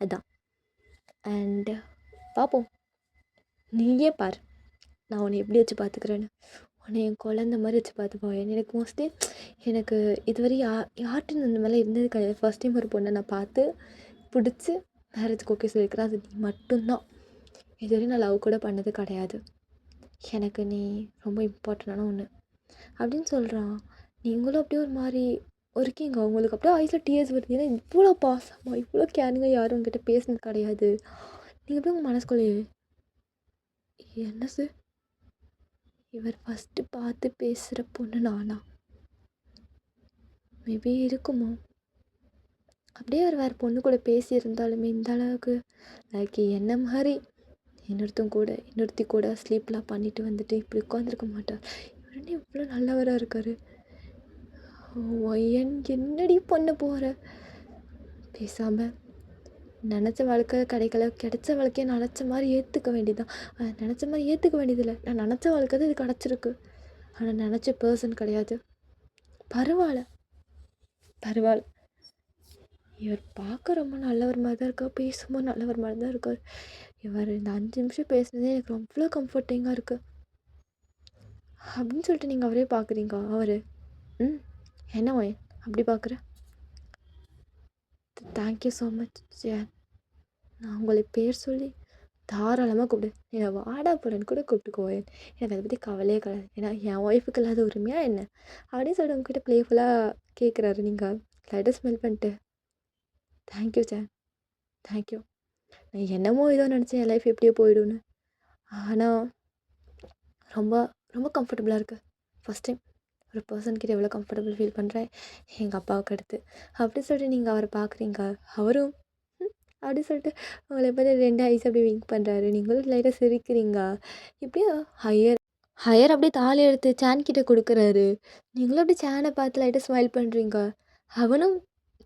அதான். அண்டு பார்ப்போம். நீயே பாரு நான் உன்னை எப்படி வச்சு பார்த்துக்கிறேன்னு. உன்னை என் குழந்த மாதிரி வச்சு பார்த்துப்போம். எனக்கு மோஸ்ட்லி எனக்கு இதுவரை யார்கிட்டும் இந்த மாதிரிலாம் இருந்தது கிடையாது. ஃபஸ்ட் டைம் ஒரு பொண்ணை நான் பார்த்து பிடிச்சி மேரேஜுக்கு ஓகே சொல்லியிருக்கிறேன். அது நீ மட்டும்தான். இதுவரையும் நான் லவ் கூட பண்ணது கிடையாது. எனக்கு நீ ரொம்ப இம்பார்ட்டண்டான ஒன்று அப்படின்னு சொல்கிறான். நீங்களும் அப்படியே ஒரு மாதிரி இருக்கீங்க. உங்களுக்கு அப்படியே ஐஸில் டியர்ஸ் வருது. ஏன்னா இவ்வளோ பாசமாக இவ்வளோ கேரிங்காக யாரும் உங்ககிட்ட பேசுனது கிடையாது. நீங்கள் அப்படியே உங்கள் மனசுக்குள்ளேயே என்னது இவர் ஃபஸ்ட்டு பார்த்து பேசுகிற பொண்ணு நானா? மேபி இருக்குமோ? அப்படியே அவர் வேறு பொண்ணு கூட பேசியிருந்தாலுமே இந்த அளவுக்கு லைக் என்ன மாதிரி இன்னொருத்தி கூட ஸ்லீப்லாம் பண்ணிவிட்டு வந்துட்டு இப்படி உட்காந்துருக்க மாட்டார். இவர் இவ்வளோ நல்லவராக இருக்கார். என்னடி பண்ண போகிற? பேசாமல் நினச்ச வாழ்க்கை கிடைச்ச வாழ்க்கையை நினச்ச மாதிரி ஏற்றுக்க வேண்டியதான். நினச்ச மாதிரி ஏற்றுக்க வேண்டியதில்லை. நான் நினச்ச வாழ்க்கை தான் இது கிடச்சிருக்கு. ஆனால் நினச்ச பர்சன் கிடையாது. பரவாயில்ல. இவர் பார்க்க ரொம்ப நல்லவர் மாதிரி தான் இருக்கார். பேசும்போது நல்லவர் மாதிரி தான் இருக்கார். இவர் இந்த 5 நிமிஷம் பேசுனதே எனக்கு அவ்வளோ கம்ஃபர்டிங்காக இருக்குது அப்படின்னு சொல்லிட்டு நீங்கள் அவரே பார்க்குறீங்க. அவர் என்ன ஒயன் அப்படி பார்க்குற? Thank you so much Jiyan. நான் உங்களை பேர் சொல்லி தாராளமாக கூப்பிடு. என்னை வாடா போடன்னு கூட கூப்பிட்டுக்குவோம். எனக்கு அதை பற்றி கவலையே கிடையாது. ஏன்னா என் ஒய்ஃபுக்கு இல்லாத உரிமையாக என்ன அப்படின்னு சொல்லிட்டு உங்ககிட்ட ப்ளேஃபுல்லாக கேட்குறாரு. நீங்கள் லைட்டாக ஸ்மெல் பண்ணிட்டு தேங்க்யூ ஜான். தேங்க்யூ. நான் என்னமோ ஏதோ நினச்சேன் என் லைஃப் எப்படியோ போயிடும்னு. ஆனால் ரொம்ப ரொம்ப கம்ஃபர்டபுளாக இருக்குது. ஃபஸ்ட் டைம் ஒரு பர்சன்கிட்ட எவ்வளோ கம்ஃபர்டபுள் ஃபீல் பண்ணுறேன் எங்கள் அப்பாவுக்கு அடுத்து. அப்படி சொல்லிட்டு நீங்கள் அவரை பார்க்குறீங்க. அவரும் அப்படி சொல்லிட்டு உங்களை பார்த்து 2 ஐஸ் அப்படி விங்க் பண்ணுறாரு. நீங்களும் லைட்டாக சிரிக்கிறீங்க. இப்படியே ஹையர் அப்படியே தாலி எடுத்து சேன் கிட்ட கொடுக்குறாரு. நீங்களும் அப்படியே சேனை பார்த்து லைட்டாக ஸ்மைல் பண்ணுறீங்க. அவனும்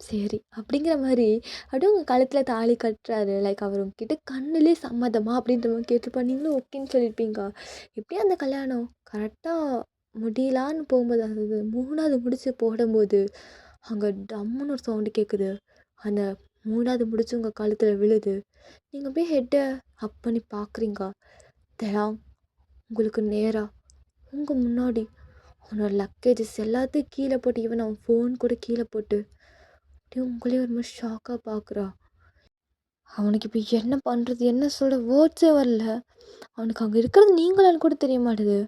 சரி அப்படிங்கிற மாதிரி அப்படியே உங்கள் கழுத்தில் தாலி கட்டுறாரு. லைக் அவர் உங்ககிட்ட கண்ணுலேயே சம்மதமா அப்படின்ற மாதிரி கேட்டிருப்பா. நீங்களும் ஓகேன்னு சொல்லியிருப்பீங்க. எப்படியும் அந்த கல்யாணம் கரெக்டாக முடியலான்னு போகும்போது, அதாவது 3வது முடிச்சு போடும்போது அங்கே டம்முன்னு ஒரு சவுண்டு கேட்குது. அந்த 3வது முடிச்சு உங்கள் கழுத்தில் விழுது. நீங்கள் அப்படியே ஹெட்டை அப் பண்ணி பார்க்குறீங்க. தெலாம் உங்களுக்கு நேராக உங்கள் முன்னாடி அவனோட லக்கேஜஸ் எல்லாத்தையும் கீழே போட்டு, ஈவன் அவன் ஃபோன் கூட கீழே போட்டு அப்படியே உங்களே ஒரு மாதிரி ஷாக்காக பார்க்குறா. அவனுக்கு இப்போ என்ன பண்ணுறது என்ன சொல்கிற வேர்ட்ஸே வரல. அவனுக்கு அங்கே இருக்கிறது நீங்களான்னு கூட தெரிய மாட்டுது.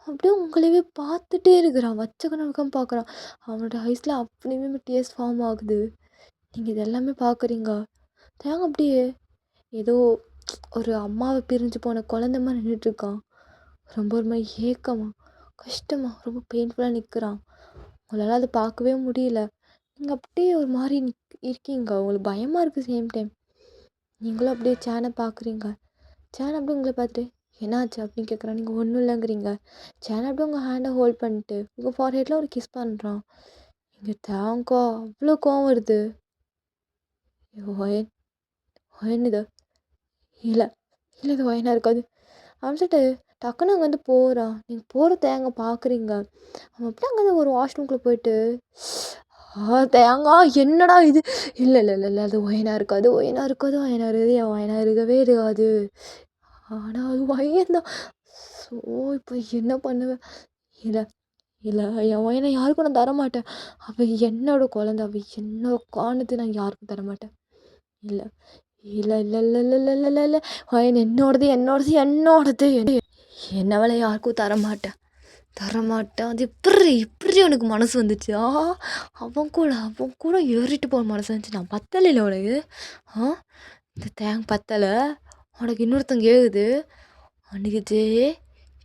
அப்படியே உங்களையே பார்த்துட்டே இருக்கிறான். வச்ச கணக்கம் பார்க்குறான். அவனோட ஐஸில் அப்படியுமே டியர்ஸ் ஃபார்ம் ஆகுது. நீங்கள் இதெல்லாமே பார்க்குறீங்க. தேங்க அப்படியே ஏதோ ஒரு அம்மாவை பிரிஞ்சு போன குழந்த மாதிரி நின்றுட்டுருக்கான். ரொம்ப ஒரு மாதிரி ஏக்கமாக கஷ்டமாக ரொம்ப பெயின்ஃபுல்லாக நிற்கிறான். உங்களால் அதை பார்க்கவே முடியல. நீங்கள் அப்படியே ஒரு மாதிரி இருக்கீங்க. உங்களுக்கு பயமாக இருக்குது சேம் டைம். நீங்களும் அப்படியே சேனை பார்க்குறீங்க. சேன் அப்படியே உங்களை பார்த்துட்டு என்னாச்சு அப்படின்னு கேட்குறான். நீங்கள் ஒன்றும் இல்லைங்கிறீங்க. சேன் அப்படியே உங்கள் ஹேண்டை ஹோல்ட் பண்ணிட்டு உங்கள் ஃபார்ஹெட்டில் ஒரு கிஸ் பண்ணுறான். இங்கே தேங்கா அவ்வளோ கோவம் வருது. ஒயன் ஒயன் இது இல்லை இது ஒயனாக இருக்காது அப்படின்னு சொல்லிட்டு டக்குன்னு அங்கே வந்து போகிறான். நீங்கள் போகிற தேங்க பார்க்குறீங்க. அவன் அப்படியே அங்கே ஒரு வாஷ்ரூம்குள்ளே போயிட்டு தேங்காய் என்னடா இது? இல்லை இல்லை இல்லை இல்லை, அது ஒயினாக இருக்காது, ஒயினாக இருக்காது, ஒயினாக இருக்குது, என் ஒயினாக இருக்கவே இருக்காது. ஆனால் அது ஒயன்தான். ஸோ இப்போ என்ன பண்ணுவேன்? இல்லை இல்லை, என் ஒயனை யாருக்கும் நான் தரமாட்டேன். அவள் என்னோட குழந்தை, அவள் என்னோட காரணத்தை நான் யாருக்கும் தரமாட்டேன். இல்லை இல்லை இல்லை இல்லை இல்லை இல்லை இல்லை இல்லை இல்லை, ஒயன் என்னோடது என்னோடது என்னோடது, என்ன வேலை யாருக்கும் தரமாட்டேன் தரமாட்டேன். அது இப்படி இப்படி உனக்கு மனசு வந்துச்சு? அவன் கூட ஏறிட்டு போகிற மனசு வந்துச்சு. நான் பத்தலை இல்லை உனக்கு? இந்த தேங்க பத்தலை உனக்கு இன்னொருத்தங்க ஏகுது அன்னைக்கு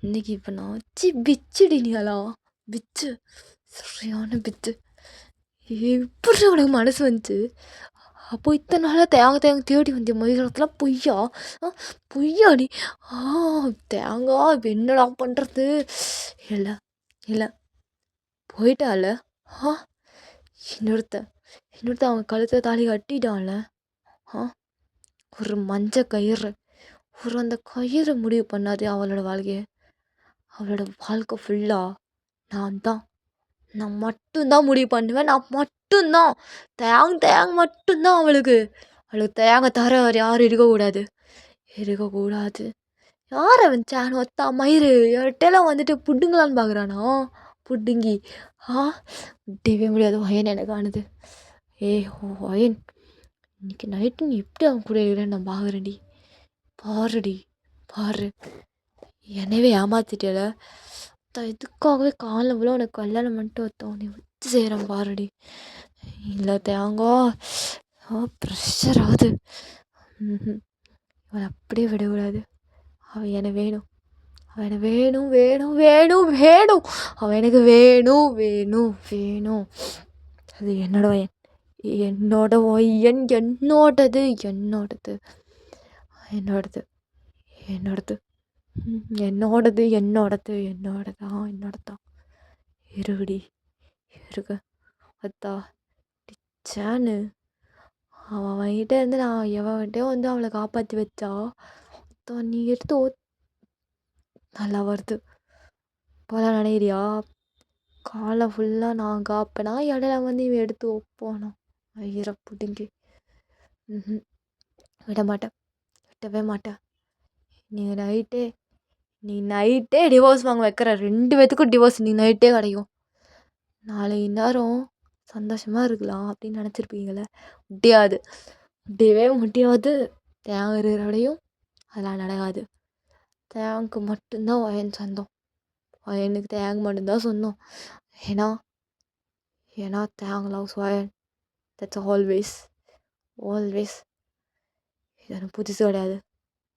இன்னைக்கு இப்போ நான் வச்சு பிச்சுடி நீலாம் பிச்சு, சரியான பிச்சு. எப்படி உனக்கு மனசு வந்துச்சு? அப்போ இத்தனை நாளாக தேங்க தேடி வந்திய மதியத்தில் பொய்யா? பொய்யா நீ? தேங்காய் இப்போ என்னடா பண்ணுறது? இல்லை இல்லை, போயிட்டால. இன்னொருத்த அவன் கழுத்தை தாலி கட்டிட்டான்ல. ஒரு மஞ்ச கயிறு, அந்த கயிறை முடிவு பண்ணாதே அவளோட வாழ்க்கையை. அவளோட வாழ்க்கை ஃபுல்லாக நான் மட்டும்தான் முடிவு பண்ணுவேன். நான் மட்டும்தான் தேங்க மட்டும்தான் அவளுக்கு தேங்க தர யாரும் இருக்கக்கூடாது. யார் அவன் சேன் ஒத்தா மயிறு எட்டெல்லாம் வந்துட்டு புடுங்கலான்னு பார்க்குறானா? புடுங்கி விடவே முடியாது. ஒயன் எனக்கு ஆனது. ஒயன், இன்னைக்கு நைட்டு நீ எப்படி அவன் கூட இருக்கிறேன்னு நான் பார்க்குறேன்டி. பாரு என்னவே ஏமாத்திட்டல. இதுக்காகவே காலில் விட உனக்கு கல்யாணம் பண்ணிட்டு ஒருத்தவன் நீ வச்சு செய்கிறேன் பாருடி. இல்லை தேங்கோ, ப்ரெஷர் ஆகுது. இவனை அப்படியே விடக்கூடாது. அவன் எனக்கு வேணும், அவன் எனக்கு வேணும் வேணும் வேணும் வேணும், அவன் எனக்கு வேணும் வேணும் வேணும். அது என்னோட ஒயன், என்னோட ஒயன், என்னோடது என்னோடது என்னோடது என்னோடது என்னோடது என்னோடது என்னோடதான். இருடி இருக்கு அத்தா சேனு. அவன் கிட்ட இருந்து நான் எவன்கிட்டயோ வந்து அவளை காப்பாற்றி வச்சா நீ எடுத்து நல்லா வருது போல நினைக்கிறியா? காலை ஃபுல்லாக நான் காப்பேனா, இடையில வந்து இவன் எடுத்து வைப்பானா? ஐயரை பிடிங்கி விடவே மாட்டேன். நீ நைட்டே டிவோர்ஸ் வாங்க வைக்கிற. 2 பேத்துக்கும் டிவோர்ஸ் நீ நைட்டே கிடைக்கும். நாளைக்கு நேரம் சந்தோஷமாக இருக்கலாம் அப்படின்னு நினச்சிருப்பீங்களே, முடியாது. தேங்க இருக்கிறவடையும் அதெல்லாம் நடக்காது. தேங்க்கு மட்டும்தான் ஒயன் சொந்தம். ஒயனுக்கு தேங்க மட்டும்தான் சொந்தம். ஏன்னா தேங்க லவ்ஸ் ஒயன். That's always. இது எனக்கு புதுசு கிடையாது,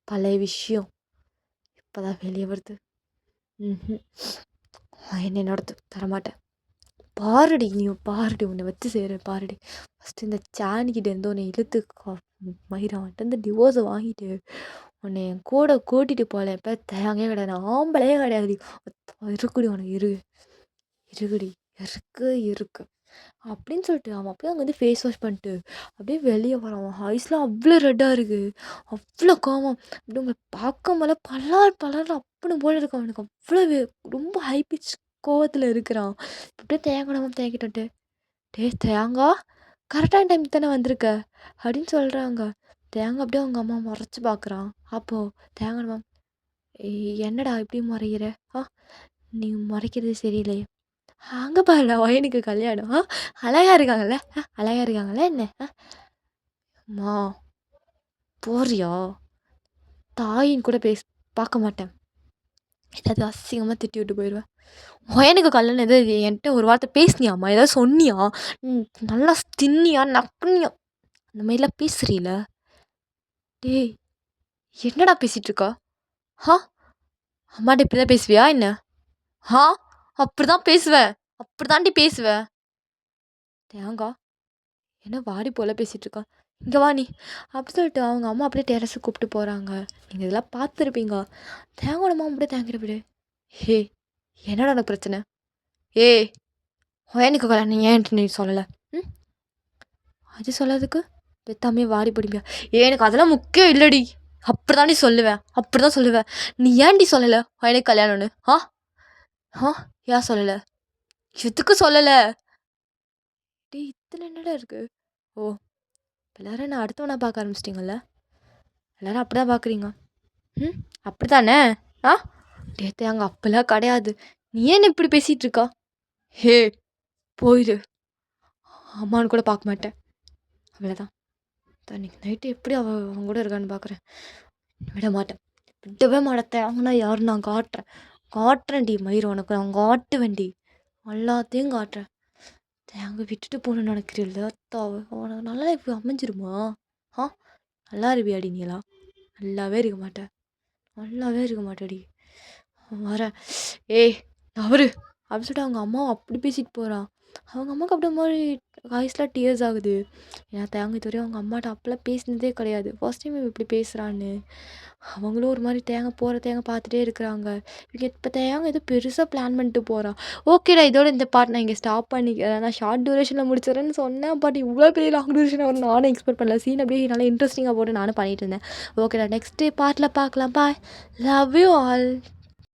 பழைய விஷயம். இப்போதான் வெளியே வருது. என்னோடது தரமாட்டேன். பாருடி உன்னை வச்சு செய்கிறேன் பாருடி. ஃபஸ்ட்டு இந்த சேனிக்கிட்ட இருந்து உன்னை இழுத்து மயிரான்ட்டு இந்த டிவோர்ஸை வாங்கிட்டு உன்னை என் கூட கூட்டிகிட்டு போகல. இப்போ தேங்கே கிடையாது, ஆம்பளையே கிடையாது. இருக்குடி உனக்கு இருக்குடி இருக்கு அப்படின்னு சொல்லிட்டு அவன் அப்படியே அங்கே வந்து ஃபேஸ் வாஷ் பண்ணிட்டு அப்படியே வெளியே வரான். அவன் ஐஸ்லாம் அவ்வளோ ரெட்டாக இருக்குது, அவ்வளோ கோவம். அப்படி உங்களை பார்க்கும் போல பலர் அப்படின்னு போல இருக்கு. அவனுக்கு அவ்வளோ ரொம்ப ஹை பிச் கோவத்தில் இருக்கிறான். அப்படியே தேங்கிட்டு தேங்காய் கரெக்டான டைம் தானே வந்திருக்க அப்படின்னு சொல்கிறாங்க. தேங்காய் அப்படியே அவங்க அம்மா முறைச்சி பார்க்குறான். அப்போது தேங்காய் என்னடா இப்படி முறைகிற? நீ முறைக்கிறது சரியில்லையே. அங்கே பாருடா ஒயனுக்கு கல்யாணம். அழகா இருக்காங்கல்ல என்ன? அம்மா போறியா? தாயின் கூட பார்க்க மாட்டேன், ஏதாவது அசிங்கமாக திட்டி விட்டு போயிடுவேன். ஒயனுக்கு கல்யாணம் எதாவது என்கிட்ட ஒரு வார்த்தை பேசுனியாம்மா? ஏதாவது சொன்னியா? நல்லா தின்னியா நக்குனியா? அந்த மாதிரிலாம் பேசுறீல? டேய் என்னடா பேசிகிட்டு இருக்கா? அம்மாட்ட இப்படி தான் பேசுவியா என்ன? அப்படிதான் பேசுவேன், அப்படிதாண்டி பேசுவேன். தேங்கா என்ன வாடி போல் பேசிகிட்டு இருக்கா? இங்கே வா நீ அப்படி சொல்லிட்டு அவங்க அம்மா அப்படியே டெரஸுக்கு கூப்பிட்டு போகிறாங்க. நீங்கள் இதெல்லாம் பார்த்துருப்பீங்க. தேங்கோட அம்மா அப்படியே தேங்கிட்டு போயிடு. என்னடா எனக்கு பிரச்சனை? ஒயனுக்கு கல்யாணம் ஏன்ட்டு நீ சொல்லலை? அது சொல்லாததுக்கு பெத்தாமே வாடி பிடிப்பியா? எனக்கு அதெல்லாம் முக்கியம் இல்லடி. அப்படிதான் சொல்லுவேன். நீ ஏன்டி சொல்லலை ஒயனுக்கு கல்யாணம்னு? ஏன் சொல்லலை? எதுக்கு சொல்லலை? டேய் இத்தனை என்னடா இருக்கு? ஓ! எல்லாரும் என்ன அடுத்தவனா பார்க்க ஆரம்பிச்சிட்டிங்கல்ல? எல்லாரும் அப்படிதான் பார்க்குறீங்க. ம். அப்படித்தானே? ஆ? டேய் தேங்க அப்பலாம் கிடையாது. நீ ஏன் இப்படி பேசிட்டு இருக்கா? ஹே! போயிரு. அம்மான்னு கூட பார்க்க மாட்டேன். அவ்வளோதான். இன்னைக்கு நைட்டு எப்படி அவன் கூட இருக்கான்னு பார்க்குறேன். விட மாட்டேன். விடவே மாட்டேன். தேங்கன்னா யாருன்னு நான் காட்டுறேன். காட்டுறேன்டி மயிரு உனக்கு நான் காட்டுவேன்டி. எல்லாத்தையும் காட்டுறேன். தேங்க விட்டுட்டு போகணும்னு நினைக்கிறீல்ல உனக்கு நல்லா இப்போ அமைஞ்சிருமா? ஆ? நல்லா இருப்பியாடி நீலாம்? நல்லாவே இருக்க மாட்டேன். நல்லாவே இருக்க மாட்டேடி. வரேன். ஏய் நவரு அப்படின்னு சொல்லிட்டு அவங்க அம்மாவை அப்படி பேசிட்டு போகிறான். அவங்க அம்மாவுக்கு அப்படி மாதிரி வாய்ஸ்லாம் டியர்ஸ் ஆகுது. ஏன்னா தேங்க இதுவரையும் அவங்க அம்மாட்ட அப்போல்லாம் பேசினதே கிடையாது. ஃபர்ஸ்ட் டைம் இப்படி பேசுகிறான்னு அவங்களும் ஒரு மாதிரி தேங்க போகிற தேங்க பார்த்துட்டே இருக்கிறாங்க. இவங்க இப்போ தேங்க ஏதோ பெருசாக பிளான் பண்ணிட்டு போகிறான். ஓகேடா இதோட இந்த பார்ட் நான் இங்கே ஸ்டாப் பண்ணிக்கிறேன். நான் ஷார்ட் டியூரேஷனில் முடிச்சிடறேன்னு சொன்னேன். பட் இவ்வளோ பெரிய லாங் டியூரேஷன் வரும் நானும் எக்ஸ்பெக்ட் பண்ணல. சீன் அப்படியே நல்லா இன்ட்ரெஸ்டிங்காக போட்டு நானும் பண்ணிட்டு இருந்தேன். ஓகேடா நெக்ஸ்ட் பார்ட்டில் பார்க்கலாம். பாய். Love you all.